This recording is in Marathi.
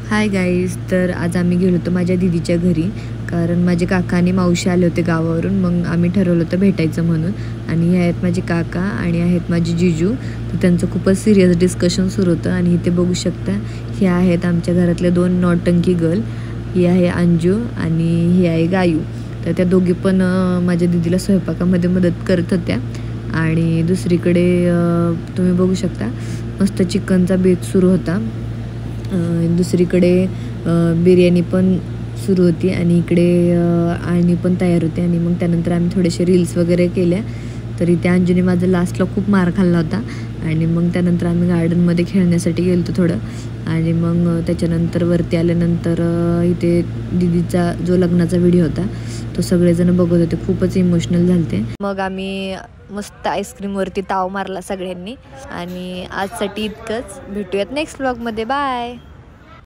हाय गाईज, तर आज आम्ही गेलो होतो माझ्या दीदीच्या घरी, कारण माझे काका आणि मावशी आले होते गावावरून. मग आम्ही ठरवलं होतं भेटायचं म्हणून. आणि हे आहेत माझे काका आणि आहेत माझे जिजू. तर त्यांचं खूपच सिरियस डिस्कशन सुरू होतं. आणि इथे बघू शकता, हे आहेत आमच्या घरातले 2 नौटंकी गर्ल. ही आहे अंजू आणि ही आहे गायू. तर त्या दोघी पण माझ्या दीदीला स्वयंपाकामध्ये मदत करत होत्या. आणि दुसरीकडे तुम्ही बघू शकता, मस्त चिकनचा बेत सुरू होता. दुसरीकडे बिर्याणी पण सुरू होती आणि इकडे आळणी पण तयार होते. आणि मग त्यानंतर आम्ही थोडेसे रील्स वगैरे केल्या. तरी त्या अंजूने माझा लास्टला खूप मार खाल्ला होता. आणि मग त्यानंतर आम्ही गार्डनमध्ये खेळण्यासाठी गेलो होतो थोडं. आणि मग त्याच्यानंतर वरती आल्यानंतर इथे दीदीचा जो लग्नाचा व्हिडिओ होता तो सगळेजण बघत होते. खूपच इमोशनल झालते. मग आम्ही मस्त आईस्क्रीमवरती ताव मारला सगळ्यांनी. आणि आजसाठी इतकंच. भेटूयात नेक्स्ट व्लॉगमध्ये. बाय.